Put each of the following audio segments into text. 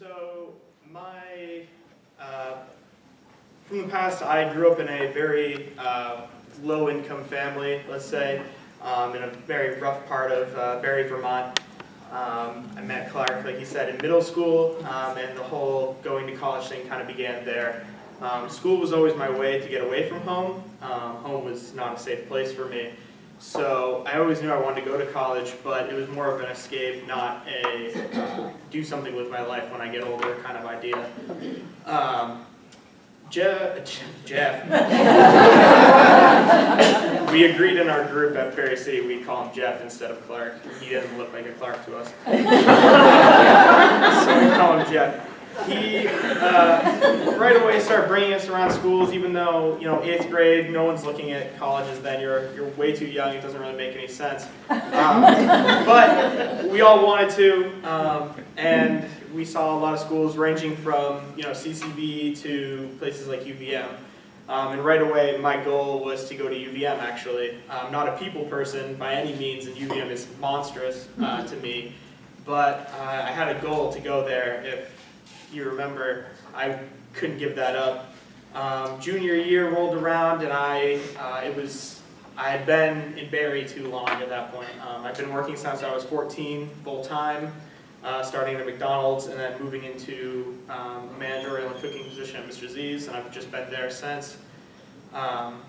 So from the past, I grew up in a very low-income family, let's say, in a very rough part of Barrie, Vermont. I met Clark, like he said, in middle school, and the whole going to college thing kind of began there. School was always my way to get away from home. Home was not a safe place for me. So I always knew I wanted to go to college, but it was more of an escape, not a do something with my life when I get older kind of idea. Jeff. We agreed in our group at Perry City we call him Jeff instead of Clark. He doesn't look like a Clark to us. So we call him Jeff. He right away started bringing us around schools, even though, 8th grade, no one's looking at colleges then. You're way too young. It doesn't really make any sense. But we all wanted to, and we saw a lot of schools ranging from CCV to places like UVM. And right away, my goal was to go to UVM, actually. I'm not a people person by any means, and UVM is monstrous to me. But I had a goal to go there. If you remember, I couldn't give that up. Junior year rolled around, and I had been in Barrie too long at that point. I've been working since I was 14, full-time, starting at McDonald's, and then moving into a managerial and cooking position at Mr. Z's, and I've just been there since. And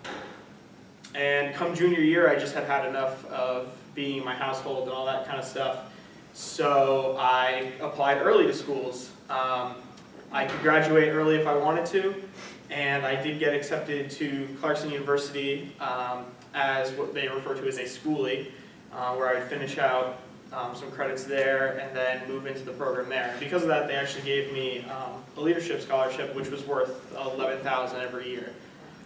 come junior year, I just had enough of being in my household and all that kind of stuff. So I applied early to schools. I could graduate early if I wanted to, and I did get accepted to Clarkson University as what they refer to as a schoolie, where I would finish out some credits there and then move into the program there. Because of that, they actually gave me a leadership scholarship, which was worth $11,000 every year.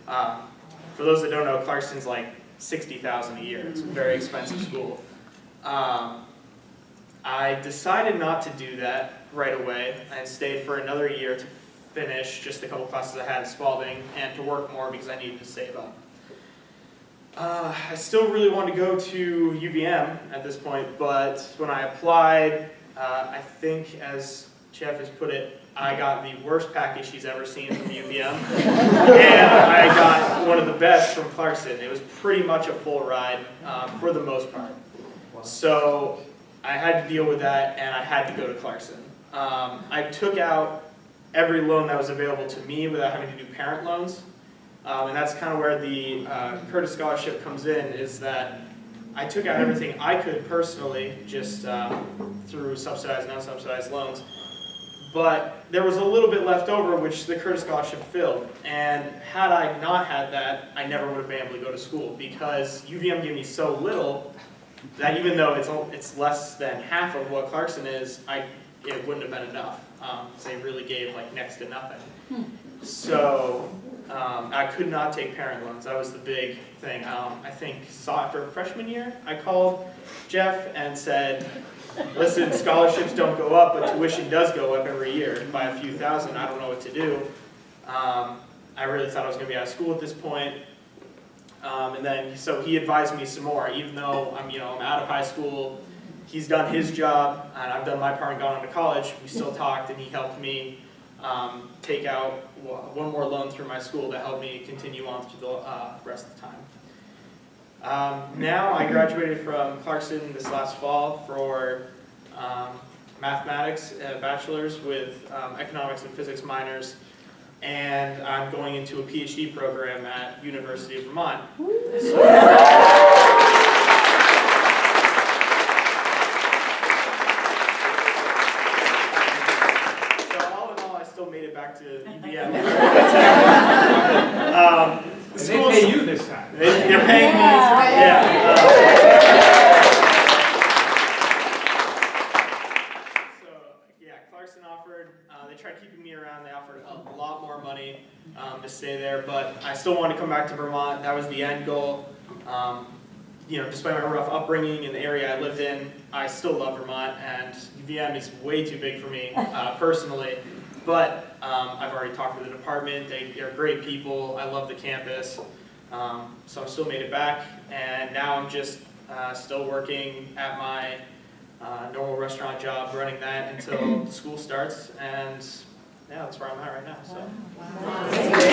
For those that don't know, Clarkson's like $60,000 a year. It's a very expensive school. I decided not to do that right away and stayed for another year to finish just a couple classes I had at Spalding and to work more because I needed to save up. I still really wanted to go to UVM at this point, but when I applied, I think, as Jeff has put it, I got the worst package he's ever seen from UVM, and I got one of the best from Clarkson. It was pretty much a full ride for the most part. So I had to deal with that, and I had to go to Clarkson. I took out every loan that was available to me without having to do parent loans. And that's kind of where the Curtis Scholarship comes in, is that I took out everything I could personally, just through subsidized and unsubsidized loans. But there was a little bit left over, which the Curtis Scholarship filled. And had I not had that, I never would have been able to go to school, because UVM gave me so little that even though it's less than half of what Clarkson is, it wouldn't have been enough. They really gave like next to nothing. So I could not take parent loans. That was the big thing. I think after freshman year, I called Jeff and said, listen, scholarships don't go up, but tuition does go up every year by a few thousand. I don't know what to do. I really thought I was going to be out of school at this point. And then, so he advised me some more. Even though I'm out of high school, he's done his job, and I've done my part and gone on to college. We still talked, and he helped me take out one more loan through my school to help me continue on through the rest of the time. Now I graduated from Clarkson this last fall for mathematics, bachelor's with economics and physics minors, and I'm going into a PhD program at University of Vermont. Back to UVM. They pay you this time. They're paying me. Yeah. Clarkson offered, they tried keeping me around. They offered a lot more money to stay there, but I still wanted to come back to Vermont. That was the end goal. Despite my rough upbringing in the area I lived in, I still love Vermont, and UVM is way too big for me personally. But I've already talked to the department. They're great people. I love the campus. So I still made it back, and now I'm just still working at my normal restaurant job, running that until school starts, and yeah, that's where I'm at right now, so. Wow.